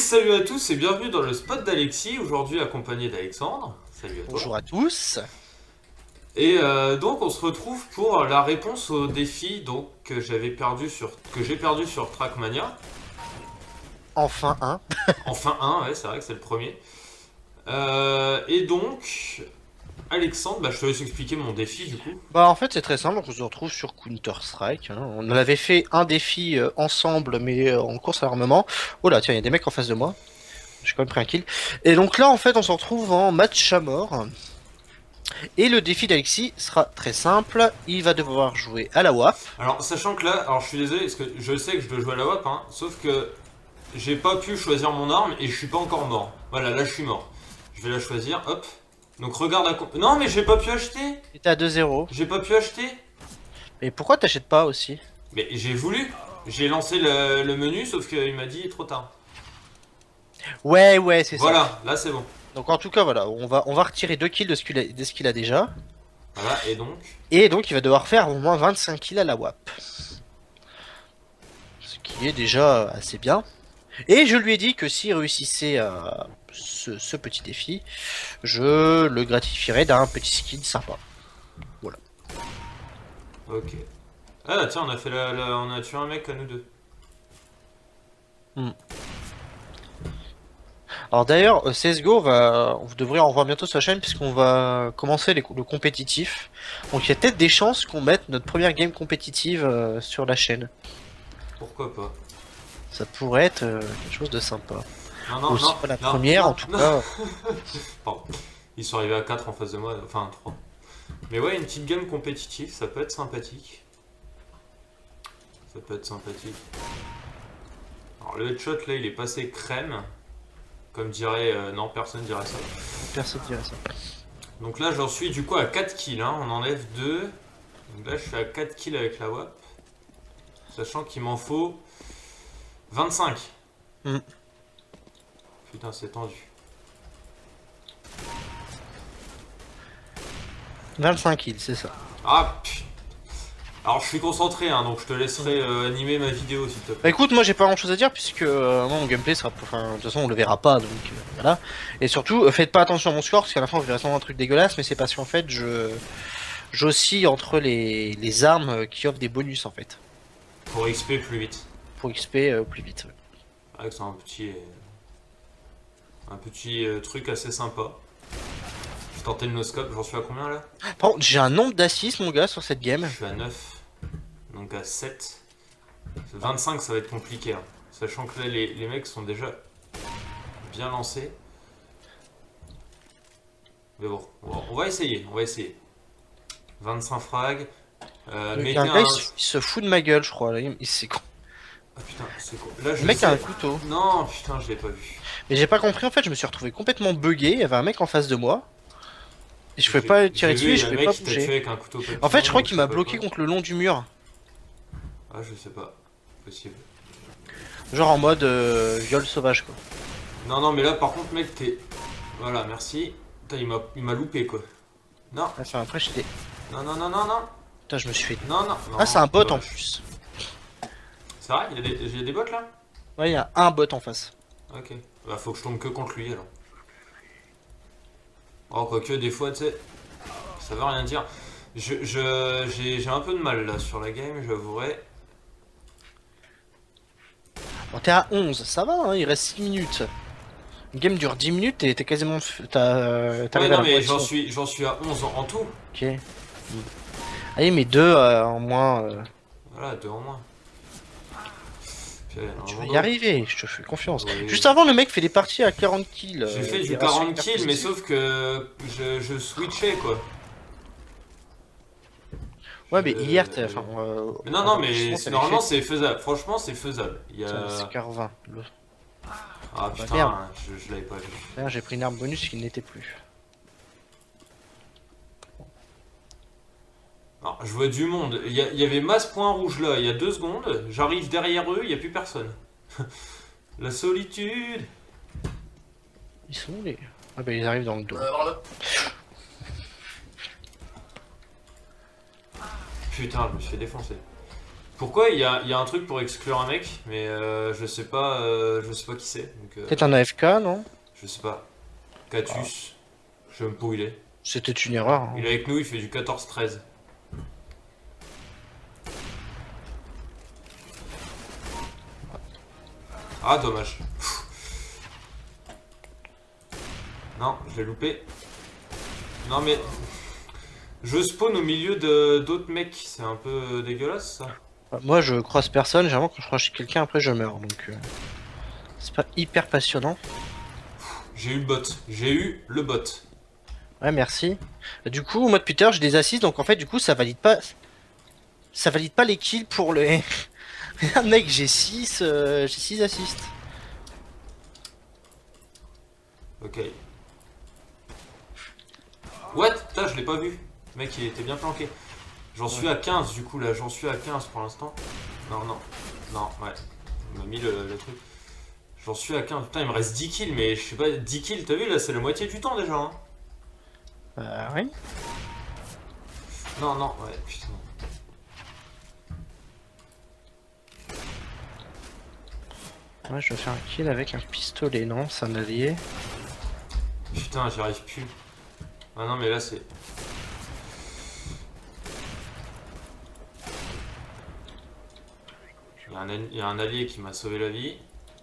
salut à tous et bienvenue dans le spot d'Alexis, aujourd'hui accompagné d'Alexandre. Salut à toi. Bonjour à tous. Et donc on se retrouve pour la réponse au défi que j'ai perdu sur Trackmania. Enfin un. Enfin un, ouais, c'est vrai que c'est le premier. Et donc, Alexandre, je te laisse expliquer mon défi du coup. Bah en fait c'est très simple, on se retrouve sur Counter-Strike. On avait fait un défi ensemble mais en course à l'armement. Oh là tiens, il y a des mecs en face de moi. J'ai quand même pris un kill. Et donc là en fait on se retrouve en match à mort. Et le défi d'Alexis sera très simple. Il va devoir jouer à la WAP. Alors, sachant que là, alors je suis désolé parce que je sais que je dois jouer à la WAP, hein, sauf que j'ai pas pu choisir mon arme et je suis pas encore mort. Voilà, là je suis mort. Je vais la choisir, hop. Donc regarde à... Non mais j'ai pas pu acheter. Et t'es à 2-0. J'ai pas pu acheter. Mais pourquoi t'achètes pas aussi? Mais j'ai voulu. J'ai lancé le menu sauf qu'il m'a dit trop tard. Ouais c'est ça. Voilà, là c'est bon. Donc en tout cas voilà, on va retirer 2 kills de ce qu'il a déjà. Voilà, et donc... Et donc il va devoir faire au moins 25 kills à la WAP. Ce qui est déjà assez bien. Et je lui ai dit que s'il réussissait ce petit défi, je le gratifierais d'un petit skin sympa. Voilà. Ok. Ah tiens, on a fait on a tué un mec à nous deux. Hmm. Alors d'ailleurs, CSGO, vous devrez en revoir bientôt sur la chaîne puisqu'on va commencer le compétitif. Donc il y a peut-être des chances qu'on mette notre première game compétitive sur la chaîne. Pourquoi pas? Ça pourrait être quelque chose de sympa. Non, non, Aussi non, pas la non, première non, en tout non. cas. Pardon. Ils sont arrivés à 4 en face de moi, enfin 3. Mais ouais, une petite game compétitive, ça peut être sympathique. Ça peut être sympathique. Alors le headshot là, il est passé crème. Comme dirait... non, personne dirait ça. Personne dirait ça. Donc là, j'en suis du coup à 4 kills. Hein. On enlève 2. Donc là, je suis à 4 kills avec la WAP. Sachant qu'il m'en faut 25. Hmm. Putain, c'est tendu. 25 kills, c'est ça. Ah, putain. Alors, je suis concentré, hein, donc je te laisserai animer ma vidéo, s'il te Bah plaît. écoute, moi j'ai pas grand chose à dire puisque moi mon gameplay sera. Enfin, de toute façon on le verra pas donc voilà. Et surtout, faites pas attention à mon score parce qu'à la fin vous verrez vraiment un truc dégueulasse, mais c'est parce qu'en fait j'oscille entre les armes qui offrent des bonus en fait. Pour XP plus vite. Pour XP plus vite. Ouais. Avec un petit truc assez sympa. Je tentais le no-scope, j'en suis à combien là? Par contre, j'ai un nombre d'assists mon gars sur cette game. Je suis à 9. Donc à 7. 25, ça va être compliqué. Hein. Sachant que là, les mecs sont déjà bien lancés. Mais bon, on va essayer, on va essayer. 25 frags. Il y Mettez a un gars un... il se fout de ma gueule je crois. Là, c'est con. Ah putain, c'est quoi? Là, Le je mec a sais... un couteau. Non, putain, je l'ai pas vu. Mais j'ai pas compris en fait, je me suis retrouvé complètement bugué. Il y avait un mec en face de moi. Et je pouvais J'ai pas tirer vu, dessus et il y je a un pouvais mec pas qui t'a tué bouger. avec un couteau En fait, je papillon crois ou je qu'il sais m'a pas bloqué quoi. contre le long du mur. Ah, je sais pas. Possible. Genre en mode viol sauvage quoi. Non, non, mais là, par contre, mec, t'es... Voilà, merci. Putain, il m'a loupé, quoi. Non, Enfin après j'étais. non, non, non, non, non. Putain je me suis fait. Non, non, non. Ah c'est un bot en Dommage. plus. C'est vrai? Il y a des bots, là? Ouais il y a un bot en face. Ok. Bah, faut que je tombe que contre lui, alors. Oh, quoique, des fois, tu sais... Ça veut rien dire. J'ai un peu de mal, là, sur la game, j'avouerai. Bon t'es à 11, ça va hein, il reste 6 minutes. Une game dure 10 minutes et t'es quasiment. Ouais, T'arrives à non, la mais moitié. j'en suis à 11 en tout. Ok. Allez mais 2 en moins. Voilà, 2 en moins. Puis, allez, Tu un vas y vendeur. arriver, je te fais confiance. Oui. Juste avant le mec fait des parties à 40 kills. J'ai fait du des ratios 40 hyper kills, mais positifs. sauf que je switchais, quoi. Ouais mais hier t'es. Enfin, Mais non, non, mais t'avais normalement, fait. c'est faisable. Franchement, c'est faisable. Il y Tiens, a... c'est 20. Ah, Bah, putain, merde. je l'avais pas vu. D'ailleurs j'ai pris une arme bonus qui n'était plus. Alors, je vois du monde. Il y avait masse point rouge là, il y a 2 secondes. J'arrive derrière eux, il n'y a plus personne. La solitude. Ils sont où les. Ah bah ils arrivent dans le dos. Putain, je me suis fait défoncer. Pourquoi il y a un truc pour exclure un mec, mais je sais pas qui c'est. Donc, Peut-être un AFK, non? je sais pas. Catus, je sais même pas où il est. C'était une erreur, hein. Il est avec nous, il fait du 14-13. Ah, dommage. Non, je l'ai loupé. Non, mais je spawn au milieu de d'autres mecs, c'est un peu dégueulasse ça. Moi, je croise personne, généralement, quand je croise quelqu'un, après, je meurs, donc... c'est pas hyper passionnant. J'ai eu le bot, j'ai eu le bot. Ouais, merci. Du coup, moi, depuis tout à l'heure, j'ai des assists, donc en fait, du coup, ça valide pas... Ça valide pas les kills pour le... Regarde, mec, j'ai 6 assists. Ok. What? Putain, je l'ai pas vu. Le mec, il était bien planqué. J'en suis à 15 du coup là, j'en suis à 15 pour l'instant. Non, non, non, ouais. Il m'a mis le truc. J'en suis à 15. Putain, il me reste 10 kills, mais je sais pas, 10 kills, t'as vu là, c'est la moitié du temps déjà. Hein. Oui. Non, non, ouais, putain. Ouais, je vais faire un kill avec un pistolet, non? C'est un allié. Putain, j'y arrive plus. Ah non, mais là c'est. Il y a un allié qui m'a sauvé la vie.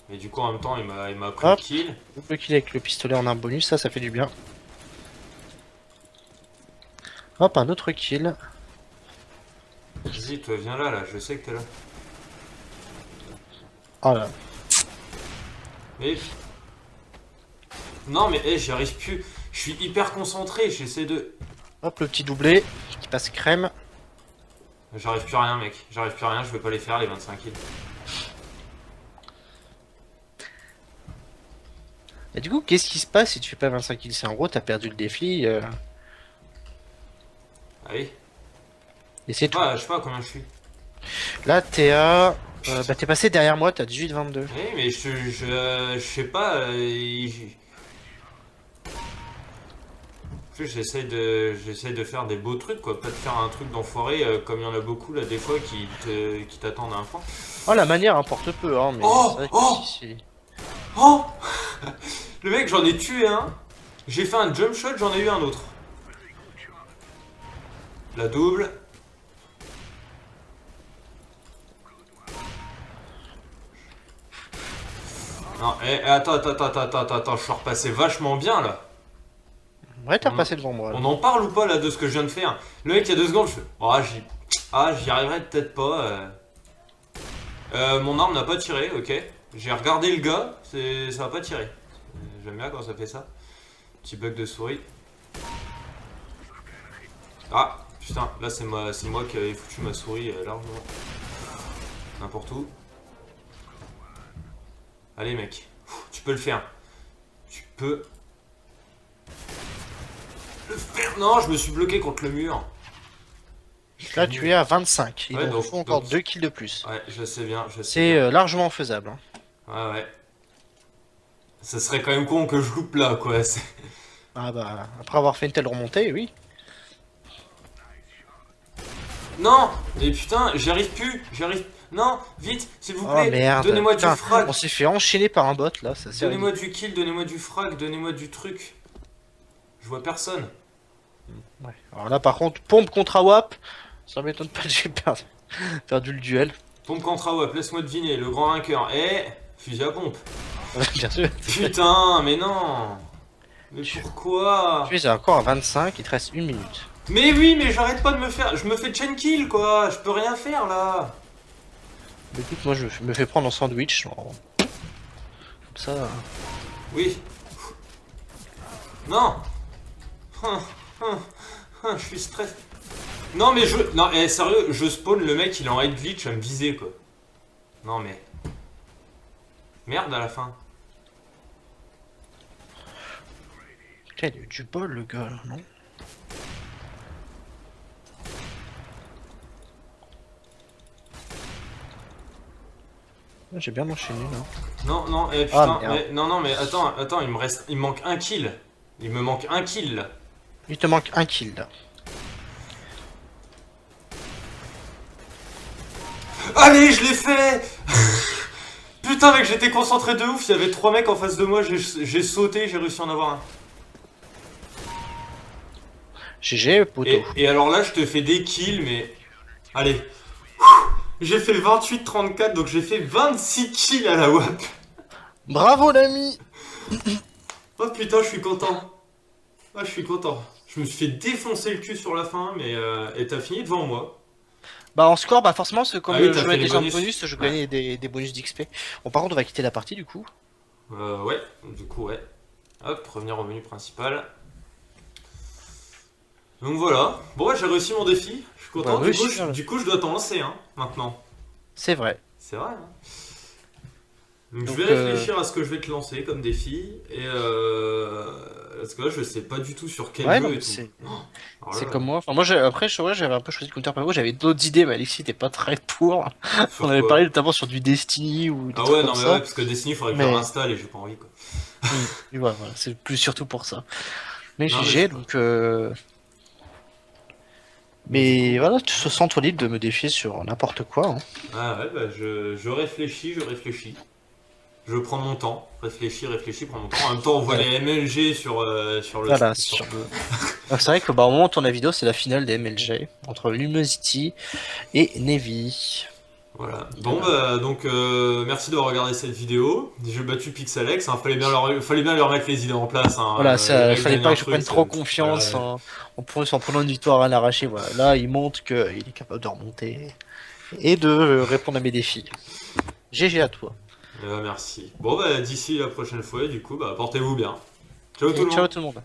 Mais du coup, en même temps, il m'a pris le Hop. kill. Double kill avec le pistolet en un bonus, ça fait du bien. Hop, un autre kill. Vas-y, toi, viens là, je sais que t'es là. Oh là. Mais. Non, mais hey, j'y arrive plus. Je suis hyper concentré, j'essaie de. Hop, le petit doublé qui passe crème. J'arrive plus à rien, mec. J'arrive plus à rien, je vais pas les faire, les 25 kills. Et du coup, qu'est-ce qui se passe si tu fais pas 25 kills? C'est en gros, t'as perdu le défi. Allez. Et c'est tout. Je sais pas à combien je suis. Là, t'es à... bah, t'es passé derrière moi, t'as 18-22. Oui, mais je sais pas. J'essaie de faire des beaux trucs, quoi. Pas de faire un truc d'enfoiré comme il y en a beaucoup là, des fois qui t'attendent à un point. Oh, la manière importe peu, hein, mais Oh, c'est vrai que oh si Oh Le mec, j'en ai tué un. J'ai fait un jump shot, j'en ai eu un autre. La double. Non, attends, je suis repassé vachement bien là. Ouais, t'as repassé devant moi. Là. On en parle ou pas là de ce que je viens de faire? Le mec, il y a 2 secondes, je fais. J'y arriverai peut-être pas. Mon arme n'a pas tiré, ok. J'ai regardé le gars, ça a pas tiré. J'aime bien quand ça fait ça. Petit bug de souris. Ah, putain, là c'est moi qui avais foutu ma souris largement. N'importe où. Allez mec, tu peux le faire. Tu peux le faire. Non, je me suis bloqué contre le mur. Là, tu es à 25. Il Ouais, en faut encore 2 kills de plus. Ouais, je sais bien, C'est largement faisable. Hein. Ouais, ouais. Ça serait quand même con que je loupe là, quoi. Ah bah, après avoir fait une telle remontée, oui. Non! Mais putain, j'y arrive plus! Non! Vite, s'il vous Oh plaît! merde. Donnez-moi du Putain, frag! on s'est fait enchaîner par un bot là, ça sert. Donnez-moi du kill, donnez-moi du frag, donnez-moi du truc. Je vois personne. Ouais. Alors là, par contre, pompe contre AWAP. Ça m'étonne pas que j'ai perdu le duel. Pompe contre AWAP, laisse-moi deviner, le grand vainqueur. Fusil à pompe. Bien sûr. Putain, mais non! Mais pourquoi? Tu es encore à 25, il te reste 1 minute. Mais oui, mais j'arrête pas de me faire. Je me fais chain kill, quoi! Je peux rien faire là! Mais écoute, moi je me fais prendre en sandwich. Genre... Comme ça. Oui. Non! Je suis stressé. Non mais Non, sérieux, je spawn, le mec il est en head glitch à me viser quoi. Non mais... Merde à la fin. Putain, il a eu du bol le gars là, non? J'ai bien enchaîné là. Non, non, putain, Ah, non, mais attends, il me manque un kill. Il me manque un kill là. Il te manque un kill là. Allez, je l'ai fait. Putain mec, j'étais concentré de ouf, il y avait 3 mecs en face de moi, j'ai sauté, j'ai réussi à en avoir un. GG, poteau. Et alors là, je te fais des kills, mais... Allez. J'ai fait 28-34, donc j'ai fait 26 kills à la WAP. Bravo l'ami. Oh putain, je suis content. Ah, je suis content. Je me suis fait défoncer le cul sur la fin, mais... et t'as fini devant moi. Bah en score, bah forcément, parce que comme Ah oui, je t'as jouais fait les déjà en bonus. bonus, je gagnais des bonus d'XP. Bon, par contre, on va quitter la partie du coup. Ouais, du coup, ouais. Hop, revenir au menu principal. Donc voilà. Bon, ouais, j'ai réussi mon défi. Je suis content. Bah, oui, Du coup, je dois t'en lancer, hein, maintenant. c'est vrai. C'est vrai, hein. Donc, Donc, je vais réfléchir à ce que je vais te lancer comme défi. Et parce que là, je sais pas du tout sur quel Ouais, jeu non, et mais tout. Oh là c'est là. comme moi. Enfin, moi, après, je vrai, j'avais un peu choisi Counter Pago, j'avais d'autres idées, mais Alexis était pas très pour. On Sur avait quoi? parlé notamment sur du Destiny ou des Ah trucs ouais, comme non, mais ouais, ça. parce que Destiny, il faudrait que je le Mais réinstalle et j'ai pas envie, quoi. et voilà, c'est plus surtout pour ça. Mais Non, mais je sais GG, pas. donc. Donc, du Mais coup. voilà, tu te sens toi libre de me défier sur n'importe quoi, hein. Ah ouais, bah, je réfléchis, je réfléchis. Je prends mon temps, réfléchis, prends mon temps. En même temps, on voit Ouais. les MLG sur le. Voilà, sur le. Ah, c'est vrai que bah, au moment où on tourne la vidéo, c'est la finale des MLG entre Lumosity et Navy. Voilà. Bon, Voilà. bah, donc, merci d'avoir regardé cette vidéo. J'ai battu Pixelex, hein. Fallait bien leur mettre les idées en place, hein. Voilà, Les ça, mecs fallait gagnent pas un que je truc, prenne trop voilà. confiance en prenant une victoire à l'arraché. Voilà. Là, il montre qu'il est capable de remonter et de répondre à mes défis. GG à toi. Merci. Bon, bah, d'ici la prochaine fois, du coup, bah, portez-vous bien. Ciao tout Et le ciao monde. tout le monde.